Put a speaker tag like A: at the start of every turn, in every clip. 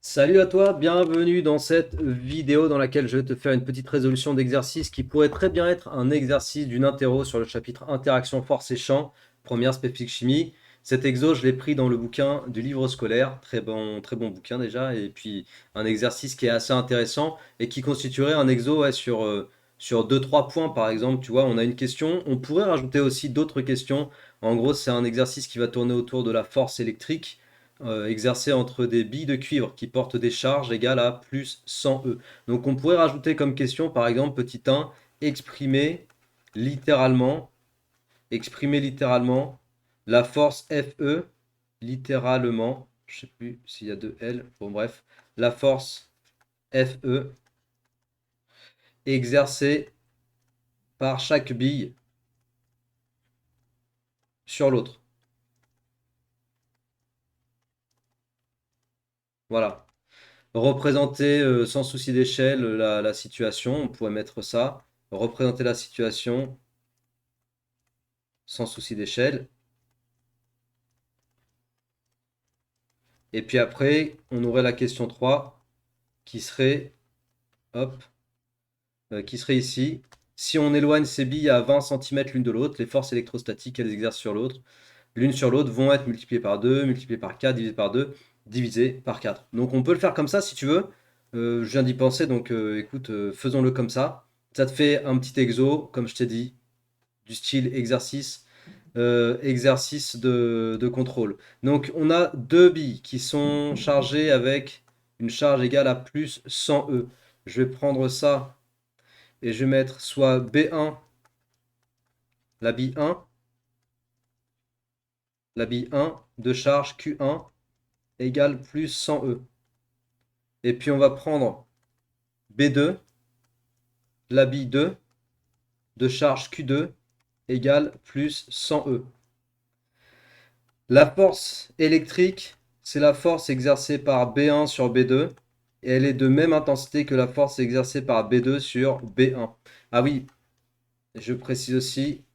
A: Salut à toi, bienvenue dans cette vidéo dans laquelle je vais te faire une petite résolution d'exercice qui pourrait très bien être un exercice d'une interro sur le chapitre Interaction force et champ, première spécifique chimie. Cet exo, je l'ai pris dans le bouquin du livre scolaire, très bon bouquin déjà, et puis un exercice qui est assez intéressant et qui constituerait un exo ouais, sur 2-3 points par exemple. Tu vois, on a une question, on pourrait rajouter aussi d'autres questions. En gros, c'est un exercice qui va tourner autour de la force électrique exercée entre des billes de cuivre qui portent des charges égales à plus 100 E. Donc on pourrait rajouter comme question, par exemple, petit 1, exprimer littéralement, exprimer littéralement la force Fe, littéralement, je sais plus s'il y a deux L, bon bref, la force Fe exercée par chaque bille sur l'autre. Voilà. Représenter sans souci d'échelle la situation, on pourrait mettre ça. Représenter la situation sans souci d'échelle. Et puis après, on aurait la question 3 qui serait, hop, qui serait ici. Si on éloigne ces billes à 20 centimètres l'une de l'autre, les forces électrostatiques qu'elles exercent sur l'autre, l'une sur l'autre, vont être multipliées par 2, multipliées par 4, divisées par 2, divisées par 4. Donc on peut le faire comme ça si tu veux. Je viens d'y penser, donc écoute, faisons-le comme ça. Ça te fait un petit exo, comme je t'ai dit, du style exercice, exercice de contrôle. Donc on a deux billes qui sont chargées avec une charge égale à plus 100 E. Je vais prendre ça et je vais mettre soit B1, la bille 1, la bille 1 de charge Q1 égale plus 100 E. Et puis on va prendre B2, la bille 2 de charge Q2 égale plus 100 E. La force électrique, c'est la force exercée par B1 sur B2 et elle est de même intensité que la force exercée par B2 sur B1. Ah oui, je précise aussi,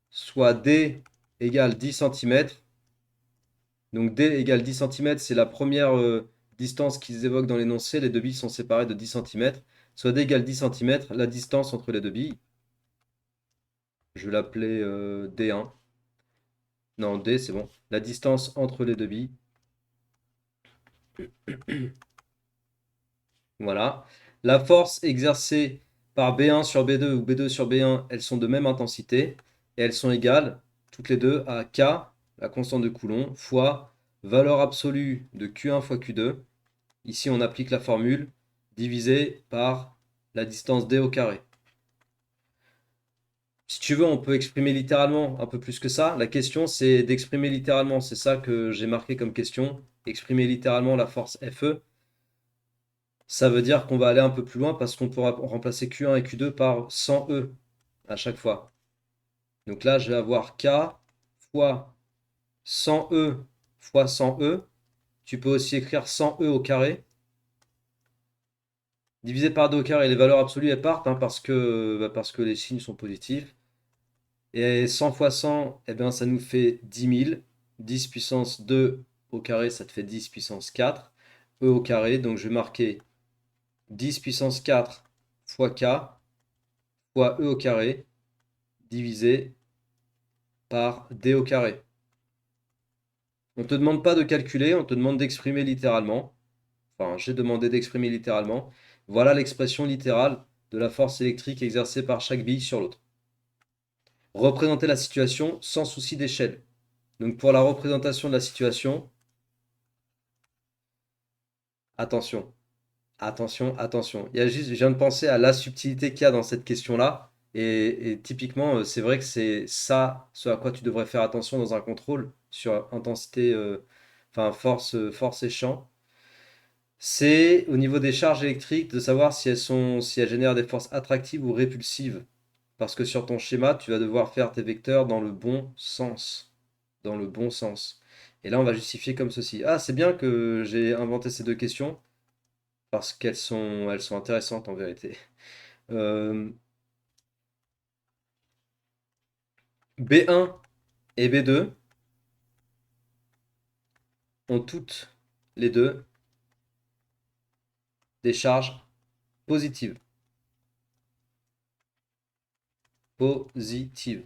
A: soit D égale 10 cm. Donc D égale 10 cm, c'est la première distance qu'ils évoquent dans l'énoncé. Les deux billes sont séparées de 10 cm. Soit D égale 10 cm, la distance entre les deux billes. Je vais l'appeler D1. Non, D, c'est bon. La distance entre les deux billes. Voilà. La force exercée par B1 sur B2 ou B2 sur B1, elles sont de même intensité et elles sont égales toutes les deux à K, la constante de Coulomb, fois valeur absolue de Q1 fois Q2. Ici, on applique la formule divisée par la distance D au carré. Si tu veux, on peut exprimer littéralement un peu plus que ça. La question, c'est d'exprimer littéralement. C'est ça que j'ai marqué comme question. Exprimer littéralement la force Fe. Ça veut dire qu'on va aller un peu plus loin parce qu'on pourra remplacer Q1 et Q2 par 100 E à chaque fois. Donc là, je vais avoir K fois 100 E fois 100 E. Tu peux aussi écrire 100 E au carré. Divisé par 2 au carré, les valeurs absolues elles partent hein, parce que les signes sont positifs. Et 100 fois 100, eh bien, ça nous fait 10 000. 10 puissance 2 au carré, ça te fait 10 puissance 4. E au carré, donc je vais marquer 10 puissance 4 fois K fois E au carré divisé par D au carré. On ne te demande pas de calculer, on te demande d'exprimer littéralement. Enfin, j'ai demandé d'exprimer littéralement. Voilà l'expression littérale de la force électrique exercée par chaque bille sur l'autre. Représenter la situation sans souci d'échelle. Donc pour la représentation de la situation, attention, attention, attention. Il y a juste, je viens de penser à la subtilité qu'il y a dans cette question-là. Et typiquement, c'est vrai que c'est ça, ce à quoi tu devrais faire attention dans un contrôle sur intensité, enfin force et champ. C'est au niveau des charges électriques de savoir si elles génèrent des forces attractives ou répulsives. Parce que sur ton schéma, tu vas devoir faire tes vecteurs dans le bon sens. Dans le bon sens. Et là, on va justifier comme ceci. Ah, c'est bien que j'ai inventé ces deux questions parce elles sont intéressantes en vérité. Euh, B1 et B2 ont toutes les deux des charges positives. Positives.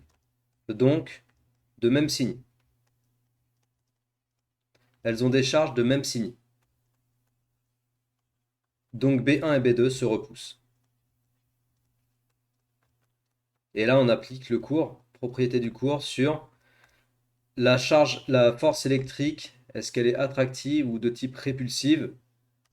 A: Donc, de même signe. Elles ont des charges de même signe. Donc B1 et B2 se repoussent. Et là, on applique le cours, propriété du cours, sur la charge, la force électrique. Est-ce qu'elle est attractive ou de type répulsive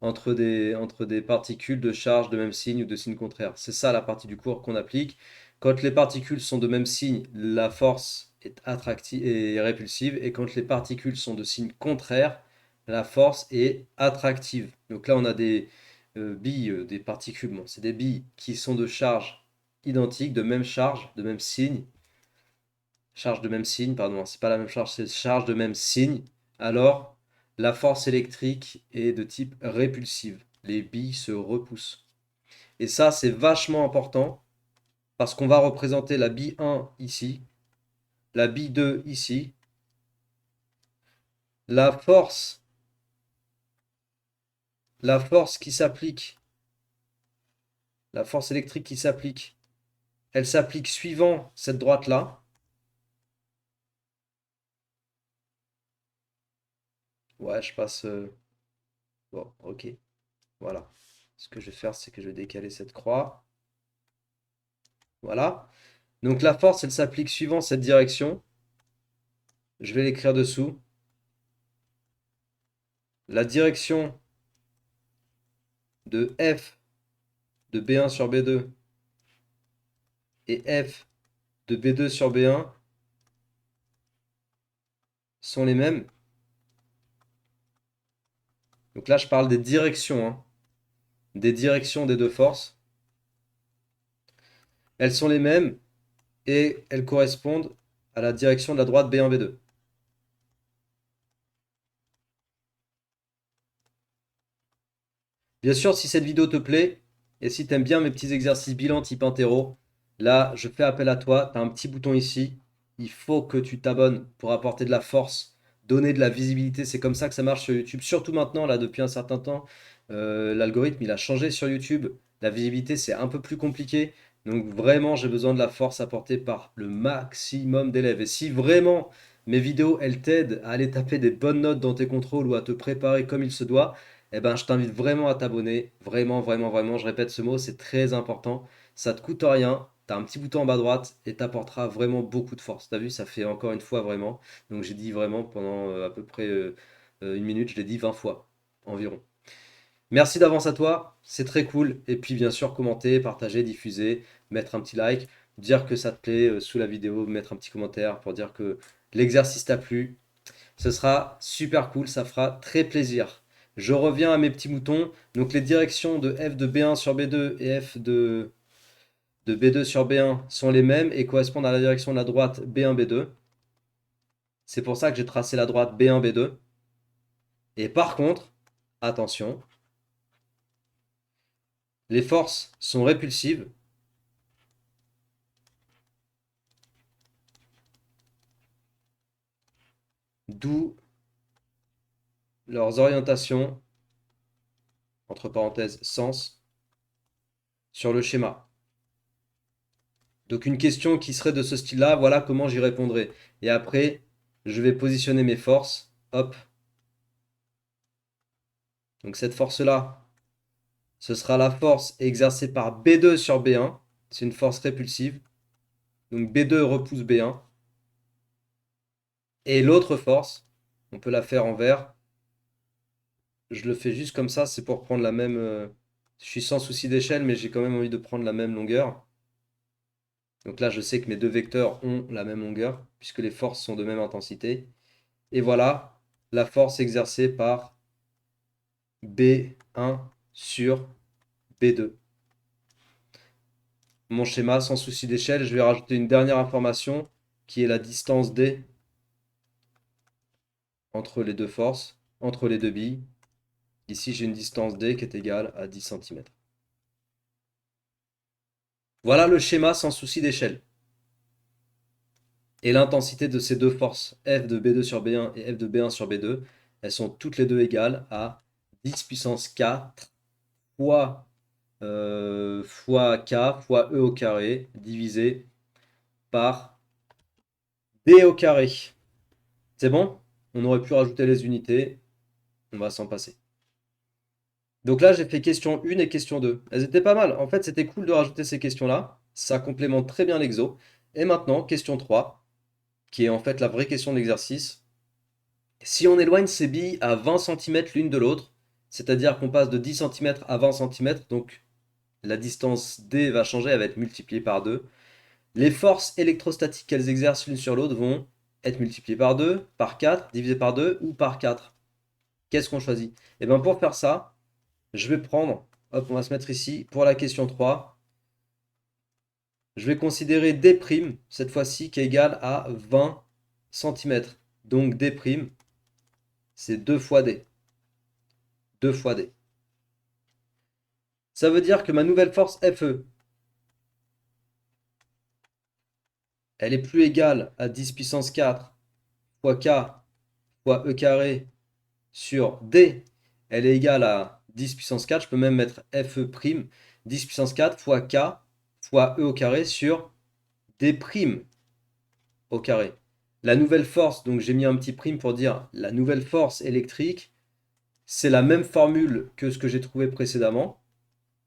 A: entre des particules de charge de même signe ou de signe contraire? C'est ça la partie du cours qu'on applique. Quand les particules sont de même signe, la force est attractive et répulsive. Et quand les particules sont de signe contraire, la force est attractive. Donc là, on a des billes, des particules. Bon, c'est des billes qui sont de charge identique, de même charge, de même signe. Charge de même signe, pardon, c'est pas la même charge, c'est charge de même signe. Alors, la force électrique est de type répulsive. Les billes se repoussent. Et ça, c'est vachement important parce qu'on va représenter la bille 1 ici, la bille 2 ici. La force qui s'applique, la force électrique qui s'applique, elle s'applique suivant cette droite-là. Ouais, je passe. Bon, ok. Voilà. Ce que je vais faire, c'est que je vais décaler cette croix. Voilà. Donc la force, elle s'applique suivant cette direction. Je vais l'écrire dessous. La direction de F de B1 sur B2 et F de B2 sur B1 sont les mêmes. Donc là, je parle des directions, hein, des directions des deux forces. Elles sont les mêmes et elles correspondent à la direction de la droite B1, B2. Bien sûr, si cette vidéo te plaît et si tu aimes bien mes petits exercices bilan type interro, là, je fais appel à toi. Tu as un petit bouton ici. Il faut que tu t'abonnes pour apporter de la force, donner de la visibilité. C'est comme ça que ça marche sur YouTube. Surtout maintenant, là, depuis un certain temps, l'algorithme, il a changé sur YouTube. La visibilité, c'est un peu plus compliqué. Donc vraiment, j'ai besoin de la force apportée par le maximum d'élèves. Et si vraiment mes vidéos, elles t'aident à aller taper des bonnes notes dans tes contrôles ou à te préparer comme il se doit, eh ben, je t'invite vraiment à t'abonner. Vraiment, vraiment, vraiment. Je répète ce mot, c'est très important. Ça te coûte rien. Tu as un petit bouton en bas à droite et t'apportera vraiment beaucoup de force. T'as vu, ça fait encore une fois vraiment. Donc j'ai dit vraiment pendant à peu près une minute, je l'ai dit 20 fois environ. Merci d'avance à toi, c'est très cool. Et puis bien sûr, commenter, partager, diffuser, mettre un petit like, dire que ça te plaît sous la vidéo, mettre un petit commentaire pour dire que l'exercice t'a plu. Ce sera super cool, ça fera très plaisir. Je reviens à mes petits moutons. Donc les directions de f de B1 sur B2 et f de B2 sur B1 sont les mêmes et correspondent à la direction de la droite B1, B2. C'est pour ça que j'ai tracé la droite B1, B2. Et par contre, attention, les forces sont répulsives. D'où leurs orientations, entre parenthèses, sens, sur le schéma. Donc une question qui serait de ce style-là, voilà comment j'y répondrai. Et après, je vais positionner mes forces. Hop. Donc cette force-là, ce sera la force exercée par B2 sur B1. C'est une force répulsive. Donc B2 repousse B1. Et l'autre force, on peut la faire en vert. Je le fais juste comme ça, c'est pour prendre la même... je suis sans souci d'échelle, mais j'ai quand même envie de prendre la même longueur. Donc là, je sais que mes deux vecteurs ont la même longueur, puisque les forces sont de même intensité. Et voilà la force exercée par B1 sur B2. Mon schéma, sans souci d'échelle, je vais rajouter une dernière information, qui est la distance D entre les deux forces, entre les deux billes. Ici, j'ai une distance D qui est égale à 10 cm. Voilà le schéma sans souci d'échelle. Et l'intensité de ces deux forces, F de B2 sur B1 et F de B1 sur B2, elles sont toutes les deux égales à 10 puissance 4 fois k fois e au carré divisé par d au carré. C'est bon? On aurait pu rajouter les unités. On va s'en passer. Donc là, j'ai fait question 1 et question 2. Elles étaient pas mal. En fait, c'était cool de rajouter ces questions-là. Ça complémente très bien l'exo. Et maintenant, question 3, qui est en fait la vraie question de l'exercice. Si on éloigne ces billes à 20 cm l'une de l'autre, c'est-à-dire qu'on passe de 10 cm à 20 cm, donc la distance D va changer, elle va être multipliée par 2. Les forces électrostatiques qu'elles exercent l'une sur l'autre vont être multipliées par 2, par 4, divisé par 2 ou par 4. Qu'est-ce qu'on choisit? Et bien pour faire ça, je vais prendre, hop, on va se mettre ici, pour la question 3, je vais considérer D', cette fois-ci, qui est égal à 20 cm. Donc D', c'est 2 fois D. 2 fois D. Ça veut dire que ma nouvelle force Fe, elle est plus égale à 10 puissance 4 fois K fois E carré sur D. Elle est égale à 10 puissance 4. Je peux même mettre Fe', 10 puissance 4 fois K fois E au carré sur D' au carré. La nouvelle force, donc j'ai mis un petit prime pour dire la nouvelle force électrique, c'est la même formule que ce que j'ai trouvé précédemment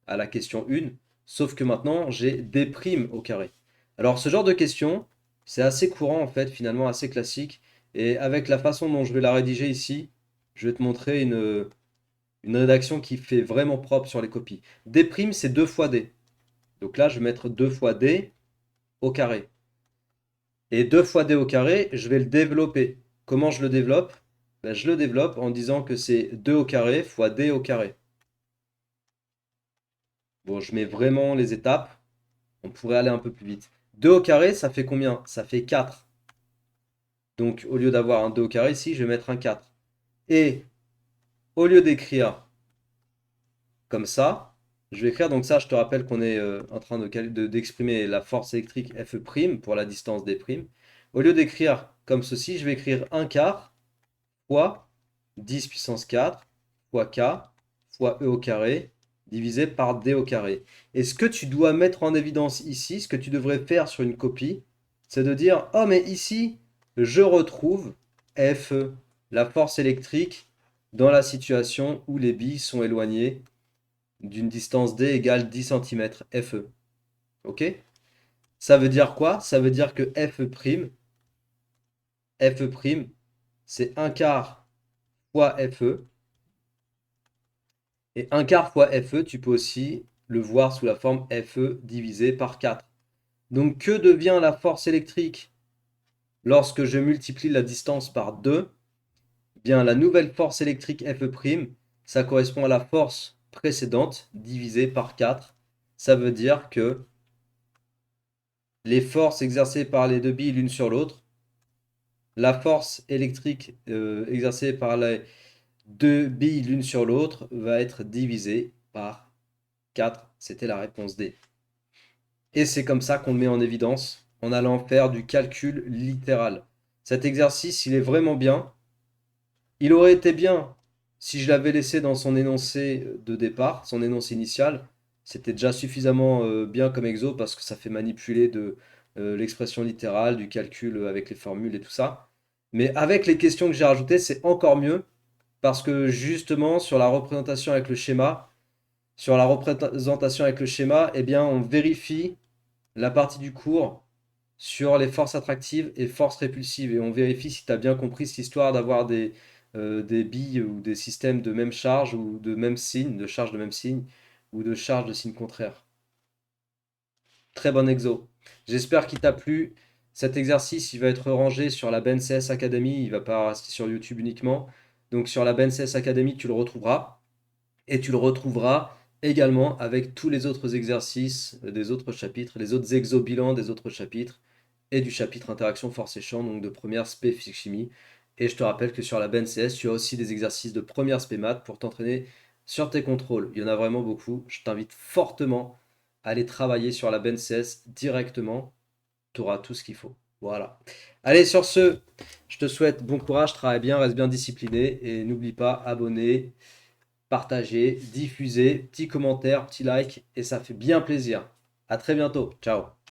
A: à la question 1, sauf que maintenant j'ai D' au carré. Alors ce genre de question, c'est assez courant en fait, finalement assez classique, et avec la façon dont je vais la rédiger ici, je vais te montrer une rédaction qui fait vraiment propre sur les copies. D', c'est 2 fois D. Donc là, je vais mettre 2 fois D au carré. Et 2 fois D au carré, je vais le développer. Comment je le développe? Ben, je le développe en disant que c'est 2 au carré fois D au carré. Bon, je mets vraiment les étapes. On pourrait aller un peu plus vite. 2 au carré, ça fait combien? Ça fait 4. Donc, au lieu d'avoir un 2 au carré ici, je vais mettre un 4. Et au lieu d'écrire comme ça, je vais écrire, donc ça, je te rappelle qu'on est en train d'exprimer la force électrique Fe' pour la distance D'. Au lieu d'écrire comme ceci, je vais écrire 1 quart fois 10 puissance 4 fois K fois E au carré divisé par D au carré. Et ce que tu dois mettre en évidence ici, ce que tu devrais faire sur une copie, c'est de dire, oh mais ici, je retrouve Fe, la force électrique, dans la situation où les billes sont éloignées d'une distance D égale 10 cm Fe. Ok? Ça veut dire quoi? Ça veut dire que Fe', c'est 1 quart fois Fe. Et 1 quart fois Fe, tu peux aussi le voir sous la forme Fe divisé par 4. Donc que devient la force électrique lorsque je multiplie la distance par 2? Bien, la nouvelle force électrique Fe', ça correspond à la force précédente divisée par 4. Ça veut dire que les forces exercées par les deux billes l'une sur l'autre, la force électrique exercée par les deux billes l'une sur l'autre va être divisée par 4. C'était la réponse D. Et c'est comme ça qu'on le met en évidence en allant faire du calcul littéral. Cet exercice, il est vraiment bien. Il aurait été bien si je l'avais laissé dans son énoncé de départ, son énoncé initial. C'était déjà suffisamment bien comme exo parce que ça fait manipuler de l'expression littérale, du calcul avec les formules et tout ça. Mais avec les questions que j'ai rajoutées, c'est encore mieux parce que justement sur la représentation avec le schéma, eh bien on vérifie la partie du cours sur les forces attractives et forces répulsives. Et on vérifie si tu as bien compris cette histoire d'avoir des billes ou des systèmes de même charge ou de même signe, de charge de même signe, ou de charge de signe contraire. Très bon exo. J'espère qu'il t'a plu. Cet exercice, il va être rangé sur la BNCS Academy, il ne va pas rester sur YouTube uniquement. Donc sur la BNCS Academy, tu le retrouveras. Et tu le retrouveras également avec tous les autres exercices des autres chapitres, les autres exo-bilans des autres chapitres et du chapitre interaction force et champ, donc de première spé physique chimie. Et je te rappelle que sur la BNCS, tu as aussi des exercices de première spé maths pour t'entraîner sur tes contrôles. Il y en a vraiment beaucoup. Je t'invite fortement à aller travailler sur la BNCS directement. Tu auras tout ce qu'il faut. Voilà. Allez, sur ce, je te souhaite bon courage, travaille bien, reste bien discipliné et n'oublie pas, abonner, partagez, diffusez, petit commentaire, petit like, et ça fait bien plaisir. À très bientôt. Ciao.